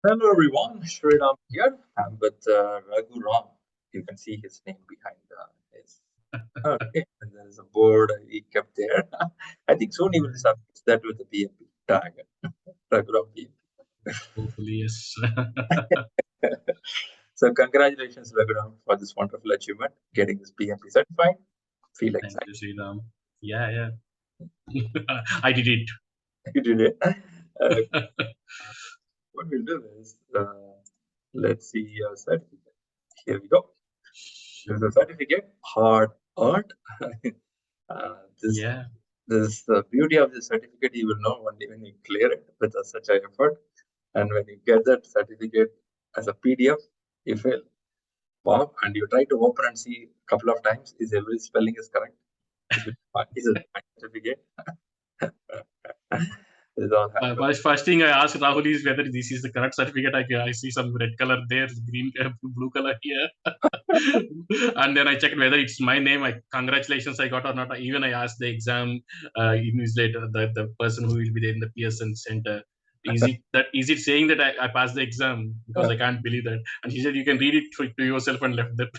Hello everyone, ShriRam here. I'm with Raghuram. You can see his name behind his. Okay, and there is a board he kept there. I think soon he will suffix that with the PMP tag. Raghuram PMP. Hopefully, yes. So congratulations, Raghuram, for this wonderful achievement, getting this PMP certified. Feel Thank excited. you, Sriram. Yeah. I did it. You did it. What we'll do is, let's see your certificate. Here we go. There's a certificate, hard earned. This Yeah. This the beauty of the certificate. You will know only when you clear it with such an effort, and when you get that certificate as a PDF, you feel wow, and you try to open and see a couple of times is every spelling is correct. Is it my certificate? This all happens. First thing I asked Rahul is whether this is the correct certificate. I see some red color there, green, blue color here. And then I checked whether it's my name. Congratulations, I got or not. Even I asked the exam invigilator, the person who will be there in the Pearson Center. Is it saying that I passed the exam? Because I can't believe that. And he said you can read it to yourself and left that.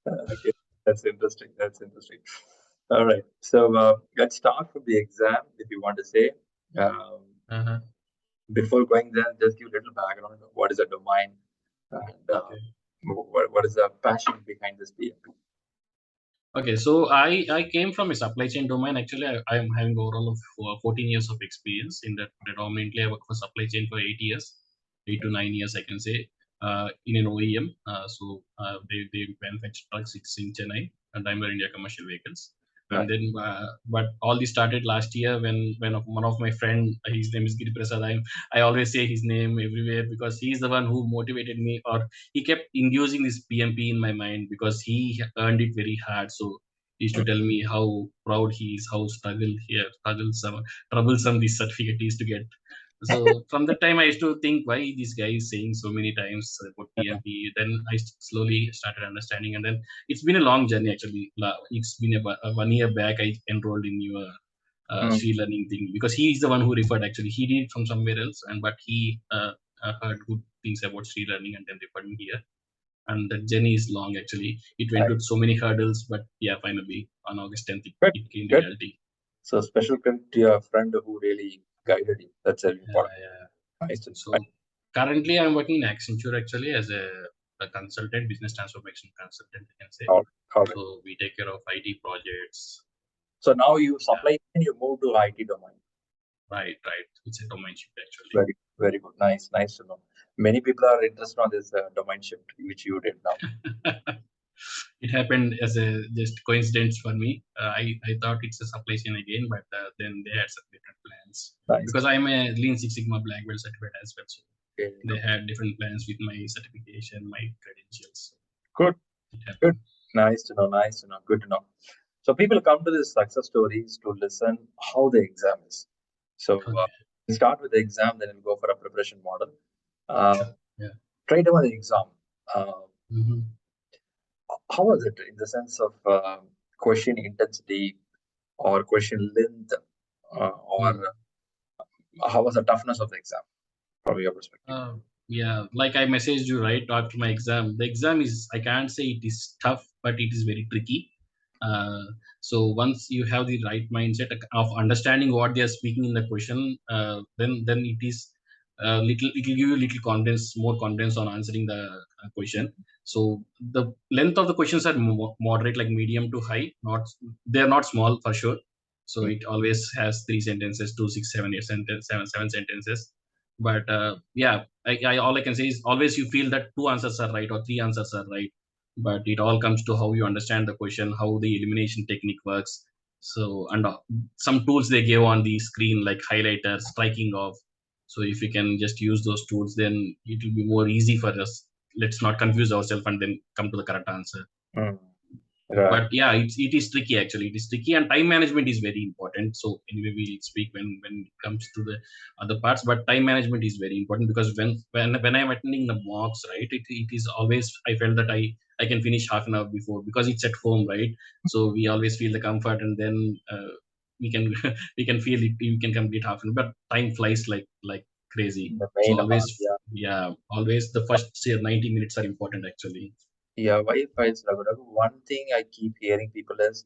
Okay, that's interesting. That's interesting. All right, so let's start from the exam. If you want to say, Uh-huh. before going there, just give a little background of what is a domain and Okay. what is the passion behind this PMP. Okay, so I came from a supply chain domain. Actually, I am having overall of 14 years of experience in that. Predominantly, I worked for supply chain for 8 years, 8 to 9 years, I can say, in an OEM. They manufacture trucks. It's in Chennai, and Daimler India Commercial Vehicles. Right. And then, but all this started last year when one of my friend, his name is Giri Prasad. I always say his name everywhere because he's the one who motivated me, or he kept inducing this PMP in my mind because he earned it very hard. So he used to tell me how proud he is, how troublesome this certificate is to get. So from that time, I used to think why this guy is saying so many times about PMP. Then I slowly started understanding, and then it's been a long journey actually. It's been a 1 year back I enrolled in your ShriLearning thing because he is the one who referred. Actually, he did it from somewhere else, but he heard good things about ShriLearning and then referred me here. And the journey is long actually. It went Right. with so many hurdles, but yeah, finally on August 10th Good. it came Good. reality. So special credit to your friend who really guided you. That's very important. Nice to So currently I'm working in Accenture actually as a consultant, business transformation consultant, I can say. all right. So we take care of IT projects. So now you supply and you move to IT domain. Right. It's a domain shift actually. Very good. Nice to know. Many people are interested on this domain shift, which you did now. It happened as a just coincidence for me. I thought it's a supply chain again, but then they had some different plans. Nice. Because I'm a Lean Six Sigma Black Belt certified as well. So Okay. they had different plans with my certification, my credentials. Good. Nice to know. Good to know. So people come to these success stories to listen how the exam is. So we start with the exam, then we'll go for a preparation model. Try to the exam. How was it in the sense of question intensity or question length, or how was the toughness of the exam from your perspective? Yeah, like I messaged you right after my exam. The exam is, I can't say it is tough, but it is very tricky. So once you have the right mindset of understanding what they are speaking in the question, then it is it will give you little confidence, more confidence on answering the question. So the length of the questions are moderate, like medium to high. They are not small for sure. So it always has 3 sentences, 2, 6, 7, 8 seven sentences. But yeah, all I can say is always you feel that 2 answers are right or 3 answers are right, but it all comes to how you understand the question, how the elimination technique works. So and some tools they give on the screen like highlighter, striking off. So if we can just use those tools, then it will be more easy for us. Let's not confuse ourselves and then come to the correct answer. Right. But yeah, it is tricky actually. It is tricky, and time management is very important. So anyway, we'll speak when it comes to the other parts. But time management is very important because when I'm attending the mocks, right, it is always I felt that I can finish half an hour before because it's at home, right? So we always feel the comfort, and then we can we can feel it. We can complete half an hour, but time flies like crazy. The So main always, hard, yeah. yeah, always the first say 90 minutes are important actually. Yeah, Wi-Fi is Raghuram. One thing I keep hearing people is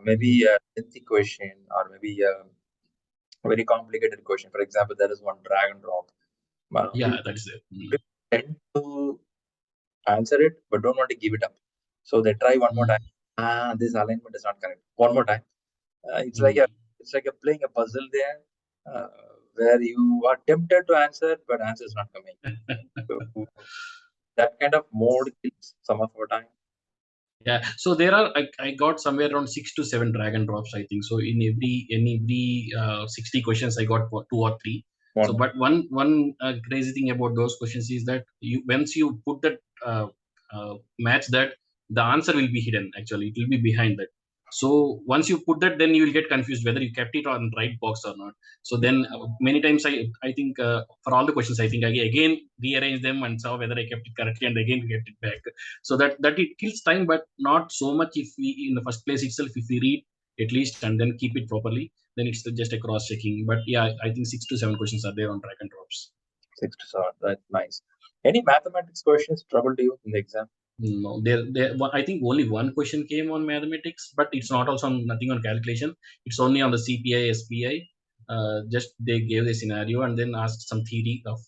maybe a lengthy question or maybe a very complicated question. For example, there is one drag and drop. Yeah, People that is it. tend to answer it but don't want to give it up. So they try one more Mm. time. This alignment is not correct. One more time. It's like Mm. a playing a puzzle there, uh, where you are tempted to answer, but answer is not coming. So that kind of mode kills some of our time. Yeah, so there are I got somewhere around 6 to 7 drag and drops, I think. So in every 60 questions, I got two or three. So, One. but one crazy thing about those questions is that you once you put that match that, the answer will be hidden. Actually, it will be behind that. So once you put that, then you will get confused whether you kept it on right box or not. So then many times I think for all the questions, I think I again rearrange them and saw whether I kept it correctly and again kept it back. So that it kills time, but not so much if we in the first place itself, if we read at least and then keep it properly, then it's just a cross checking. But yeah, I think 6 to 7 questions are there on drag and drops. 6 to 7. That's nice. Any mathematics questions troubled you in the exam? No, I think only one question came on mathematics, but it's not also nothing on calculation. It's only on the CPI, SPI. Just they gave the scenario and then asked some theory of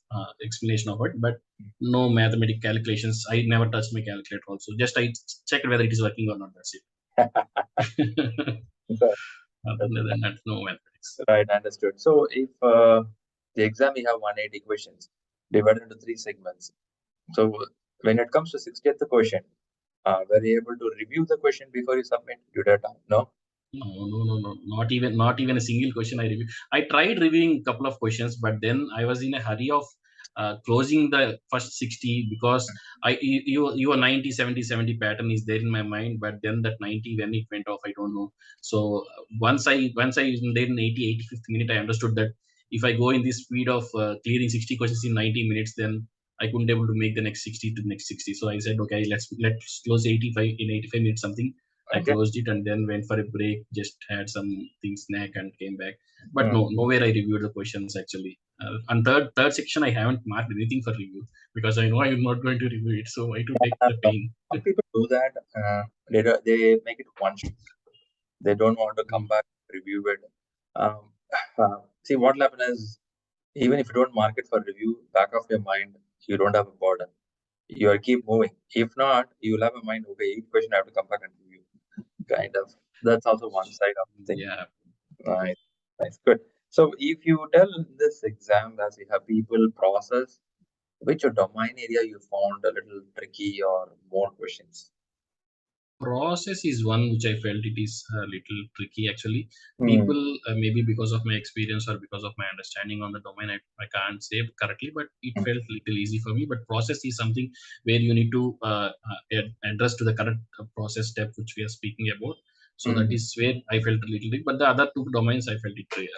explanation of it, but no mathematic calculations. I never touched my calculator also. Just I checked whether it is working or not. That's it. Right, Other than that, no mathematics. right, understood. So if the exam you have 180 questions divided into three segments. So when it comes to 60th question, were you able to review the question before you submit your data? No? No, no, no, no. Not even a single question I reviewed. I tried reviewing a couple of questions, but then I was in a hurry of closing the first 60 because you 90, 70, 70 pattern is there in my mind, but then that 90 when it went off, I don't know. So once I was there in 80, 85th minute, I understood that if I go in this speed of clearing 60 questions in 90 minutes, then I couldn't able to make the next 60 to the next 60. So I said, okay, let's close 85 in 85 minutes something. I Okay. closed it and then went for a break, just had something snack and came back. But Hmm. no, nowhere I reviewed the questions actually. And third section I haven't marked anything for review because I know I'm not going to review it. So why to take the pain? Some people do that. They make it one shot. They don't want to come back and review it. Um, see, what will happen is, even if you don't mark it for review, back of your mind, you don't have a burden. You will keep moving. If not, you will have a mind, okay, each question I have to come back and review. Kind of. That's also one side of the thing. Yeah. Nice. Nice. Good. So if you tell this exam as we have people process, which domain area you found a little tricky or more questions? Process is one which I felt it is a little tricky actually. Hmm. People, maybe because of my experience or because of my understanding on the domain, I can't say correctly, but it Hmm. felt little easy for me. But process is something where you need to address to the correct process step which we are speaking about. So that Hmm. is where I felt a little bit. But the other two domains I felt it a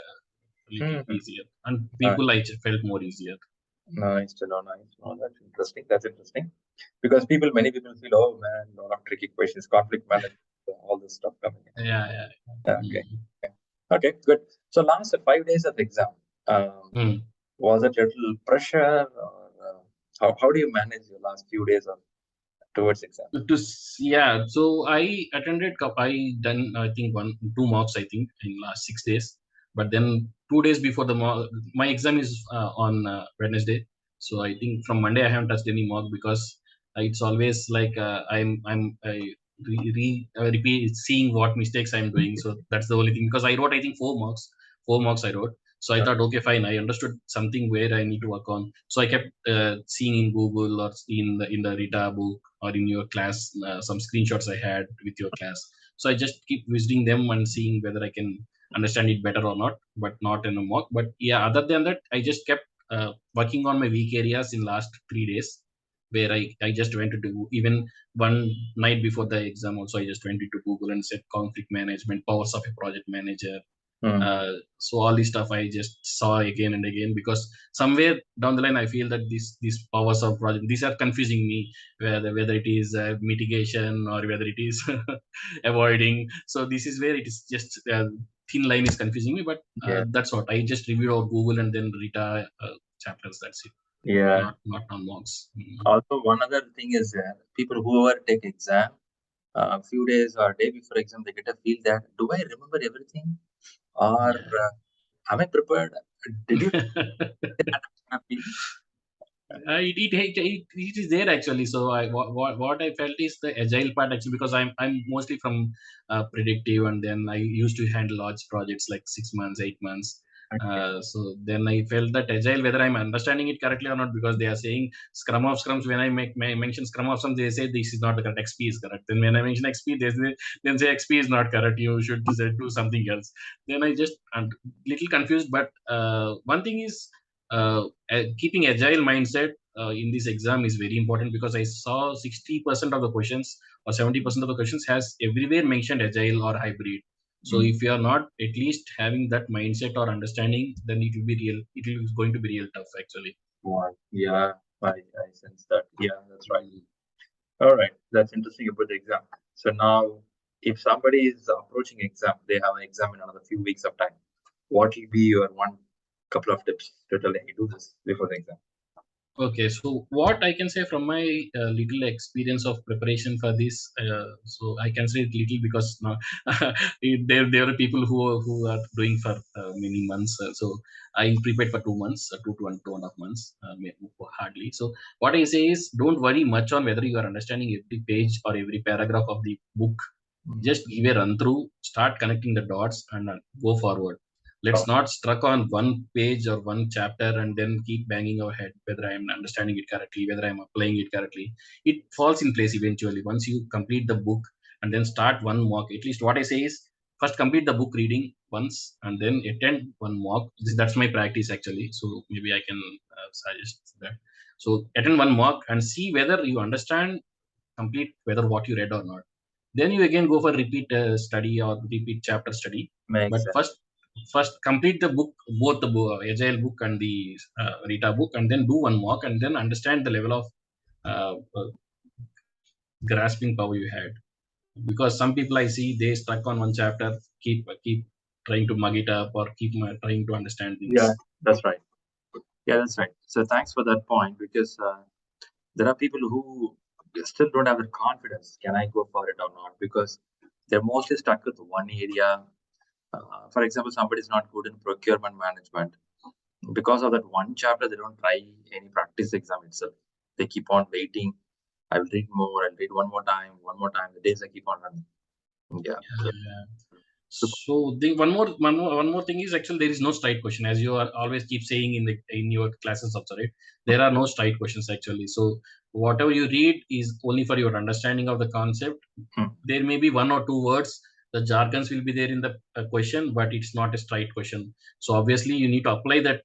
little Hmm. easier, and Nice. people I felt more easier. Nice to know. Nice to know. That's interesting. That's interesting. Because many people feel, oh man, a lot of tricky questions, conflict management, all this stuff coming in. Yeah, yeah. Okay. Okay, good. So last 5 days of exam, Mm. was it a little pressure or how do you manage your last few days of towards exam? Yeah, so I attended I done I think 2 mocks I think in last 6 days, but then 2 days before the mock, my exam is on Wednesday. So I think from Monday I haven't touched any mock because it's always like I repeat seeing what mistakes I'm doing. So that's the only thing, because I wrote I think four mocks I wrote. So I thought, okay, fine, I understood something where I need to work on. So I kept seeing in Google or in the Rita book or in your class some screenshots I had with your class. So I just keep visiting them and seeing whether I can understand it better or not, but not in a mock. But yeah, other than that, I just kept working on my weak areas in last 3 days, where I just went to do even one night before the exam. Also, I just went into Google and said conflict management, powers of a project manager. Hmm. So all this stuff I just saw again and again, because somewhere down the line I feel that these powers of project, these are confusing me, whether it is mitigation or whether it is avoiding. So this is where it is just thin line is confusing me, but Yeah. that's what I just reviewed over Google and then Rita chapters. That's it. Yeah. Not on mocks. Also, one other thing is that people who ever take exam a few days or a day before exam, they get a feel that do I remember everything or am I prepared? Did you take that feeling? It is there actually. So what I felt is the agile part actually, because I'm mostly from predictive, and then I used to handle large projects like 6 months, 8 months. Okay. So then I felt that agile, whether I'm understanding it correctly or not, because they are saying scrum of scrums. When I mention scrum of scrum, they say this is not the correct. XP is correct. Then when I mention XP, then say XP is not correct. You should do something else. Then I just little confused. But one thing is keeping agile mindset in this exam is very important, because I saw 60% of the questions or 70% of the questions has everywhere mentioned agile or hybrid. So if you are not at least having that mindset or understanding, then it will be real. It is going to be real tough actually. Yeah, I sense that. Yeah, that's right. All right, that's interesting about the exam. So now, if somebody is approaching exam, they have an exam in another few weeks of time. What will be your one couple of tips to tell them to do this before the exam? Okay, so what I can say from my little experience of preparation for this, so I can say it little because now there are people who are doing for many months. So I prepared for 2 months, 2 and 2.5 months, hardly. So what I say is, don't worry much on whether you are understanding every page or every paragraph of the book. Just give a run through, start connecting the dots, and go forward. Let's not stuck on one page or one chapter and then keep banging our head whether I am understanding it correctly, whether I am applying it correctly. It falls in place eventually once you complete the book and then start one mock. At least what I say is, first complete the book reading once and then attend one mock. That's my practice actually. So maybe I can suggest that. So attend one mock and see whether you understand complete whether what you read or not. Then you again go for repeat study or repeat chapter study. Makes But sense. first complete the book, both the agile book and the Rita book, and then do one mock and then understand the level of grasping power you had. Because some people I see, they stuck on one chapter, keep trying to mug it up or keep trying to understand Yeah, things. that's right. Yeah, that's right. So thanks for that point, because there are people who still don't have the confidence. Can I go for it or not? Because they're mostly stuck with one area. For example, somebody is not good in procurement management. Because of that one chapter, they don't try any practice exam itself. They keep on waiting. I will read more. I'll read one more time. The days I keep on running. Yeah. Yeah. Super. So the one more thing is, actually there is no straight question, as you are always keep saying in your classes also, right? There are no straight questions actually. So whatever you read is only for your understanding of the concept. There may be one or two words, the jargons will be there in the question, but it's not a straight question. So obviously you need to apply that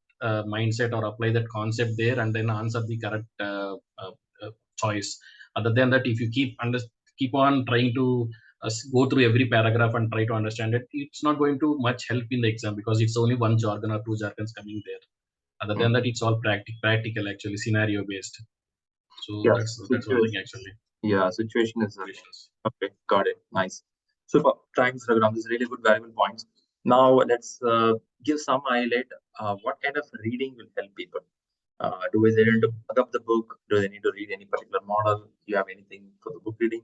mindset or apply that concept there and then answer the correct uh, choice. Other than that, if you keep on trying to go through every paragraph and try to understand it, it's not going to much help in the exam, because it's only one jargon or two jargons coming there. Other than that, it's all practical actually, scenario based. So Yes. that's one thing actually. Yeah. Situation is Situations. okay. Got it. Nice. Super. Thanks, Raghuram. This is really good, valuable points. Now let's give some highlight. What kind of reading will help people? Do they need to pick up the book? Do they need to read any particular model? Do you have anything for the book reading?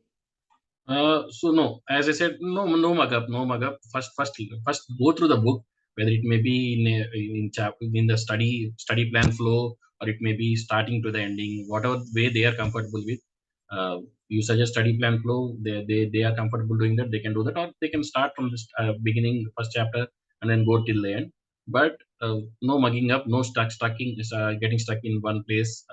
So no, as I said, no mug up, no mug up. First go through the book, whether it may be in the study plan flow, or it may be starting to the ending, whatever way they are comfortable with. You suggest study plan flow, they are comfortable doing that, they can do that, or they can start from the beginning, first chapter, and then go till the end. But no mugging up, no getting stuck in one place,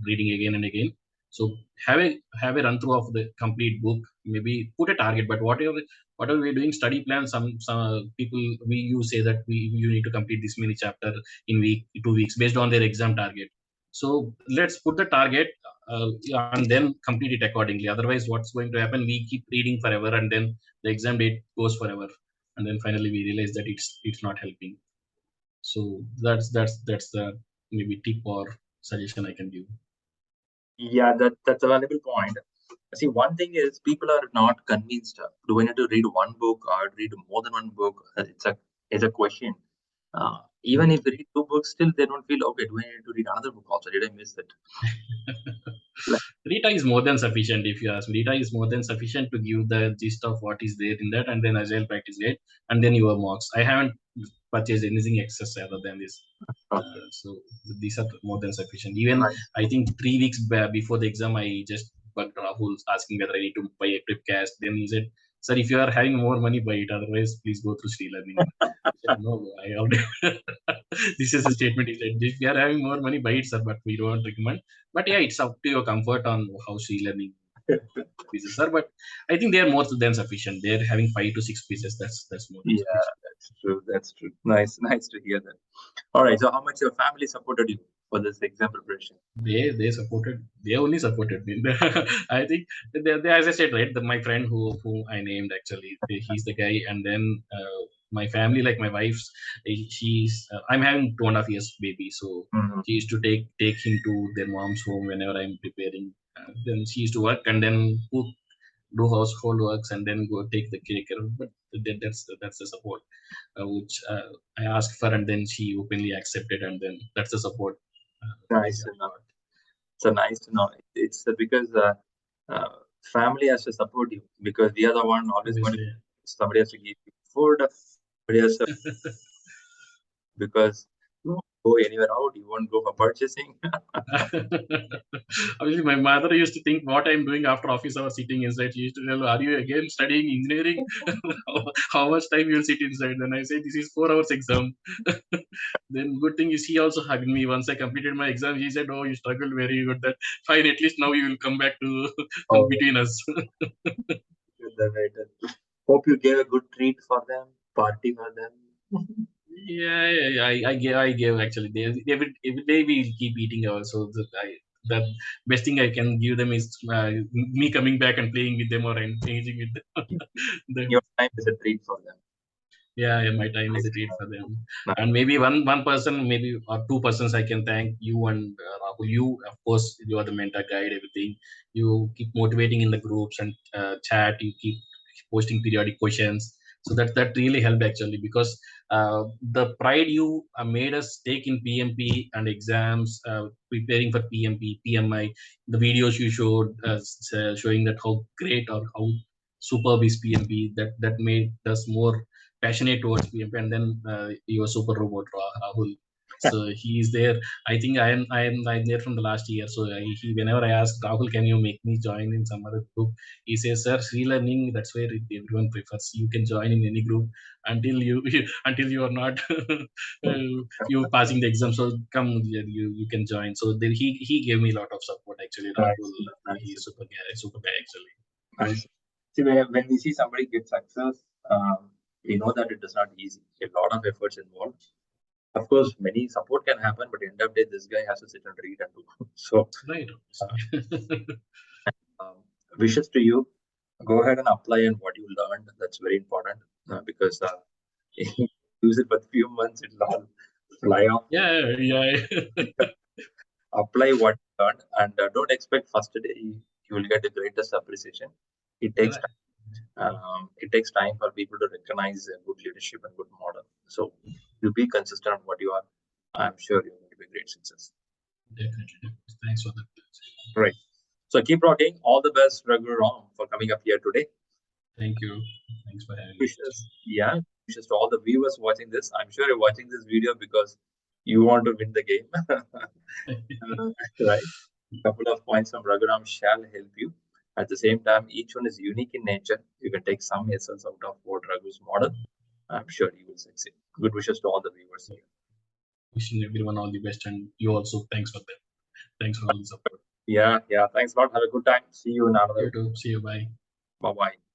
reading again and again. So have a run through of the complete book. Maybe put a target, but whatever we're doing study plan, some people we you say that you need to complete this many chapter in 2 weeks based on their exam target. So let's put the target, and then complete it accordingly. Otherwise, what's going to happen, we keep reading forever and then the exam date goes forever, and then finally we realize that it's not helping. So that's the maybe tip or suggestion I can give. Yeah, that's a valuable point. See, one thing is people are not convinced. Do I need to read one book or read more than one book? It's a question. Even if they read two books, still they don't feel okay. Do I need to read another book also? Did I miss it? Rita is more than sufficient, if you ask me. Rita is more than sufficient to give the gist of what is there in that, and then Agile practice guide, and then your marks. I haven't purchased anything excess other than this. Okay. So these are more than sufficient. Even Nice. I think 3 weeks before the exam, I just bugged Rahul asking whether I need to buy a trip cash. Then he said, "Sir, if you are having more money, buy it. Otherwise, please go through ShriLearning." I said, "No, I already." This is a statement he said. If you are having more money, buy it, sir. But we don't recommend. But yeah, it's up to your comfort on how ShriLearning pieces are. But I think they are more than sufficient. They're having 5 to 6 pieces. That's more than Yeah, sufficient. that's true. That's true. Nice, nice to hear that. All right. So, how much your family supported you for this exam preparation? They only supported me. I think as I said, right, my friend who I named, actually, he's the guy. And then my family, like my wife's, she's I'm having 2.5 years baby, so Mhm. she used to take him to their mom's home whenever I'm preparing. Then she used to work and then cook, do household works, and then go take the cake. But that's the support which I asked for, and then she openly accepted, and then that's the support which Nice I to know. got. So nice to know. It's because uh, family has to support you because the other one always going to Obviously. somebody has to give you food. Somebody has to, because you won't go anywhere out. You won't go for purchasing. Obviously, my mother used to think what I'm doing after office hours sitting inside. She used to tell, "Are you again studying engineering? How much time you'll sit inside?" Then I say, "This is 4 hours exam." Then good thing is she also hugged me once I completed my exam. She said, "Oh, you struggled very good. That fine. At least now you will come back to Oh, between us." good, right. Hope you gave a good treat for them, party for them. Yeah, I gave actually. Every day we keep eating also. The best thing I can give them is me coming back and playing with them or engaging with them. The- Your time is a treat for them. yeah, my time is Nice a to treat know. for them. Nice. And maybe one person, maybe or two persons, I can thank you and Rahul. You, of course, you are the mentor guide. Everything you keep motivating in the groups and chat. You keep posting periodic questions. So that really helped actually, because the pride you made us take in PMP and exams, preparing for PMP, PMI, the videos you showed us showing that how great or how superb is PMP. That made us more passionate towards PMP. And then your super robot Rahul. So he is there. I think I'm there from the last year. So whenever I ask Rahul, can you make me join in some other group? He says, "Sir, ShriLearning, that's where everyone prefers. You can join in any group until you until you are not you passing the exam. So come, you can join." So then he gave me a lot of support actually. Rahul, Nice. Nice. he's super guy actually. Nice. See, when we see somebody get success, we know that it is not easy. A lot of efforts involved. Of course, many support can happen, but end of the day, this guy has to sit and read and do. So, Right. uh, um, wishes to you. Go ahead and apply on what you learned. That's very important because use it for a few months, it'll all fly off. Yeah. Apply what you learned and don't expect first day you will get the greatest appreciation. It takes Right. time. It takes time for people to recognize good leadership and good model. So you be consistent on what you are. I'm sure you're going to be a great success. Definitely. Thanks for that. Right. So keep rocking. All the best, Raghuram, for coming up here today. Thank you. Thanks for having me. Wishes, yeah, wishes to all the viewers watching this. I'm sure you're watching this video because you want to win the game. Right. Couple of points from Raghuram shall help you. At the same time, each one is unique in nature. You can take some essence out of what Raghu's model. I'm sure you will succeed. Good wishes to all the viewers here. Wishing everyone all the best, and you also. Thanks for that. Thanks for all the support. Yeah, yeah. Thanks a lot. Have a good time. See you in another. You too. See you. Bye. Bye bye.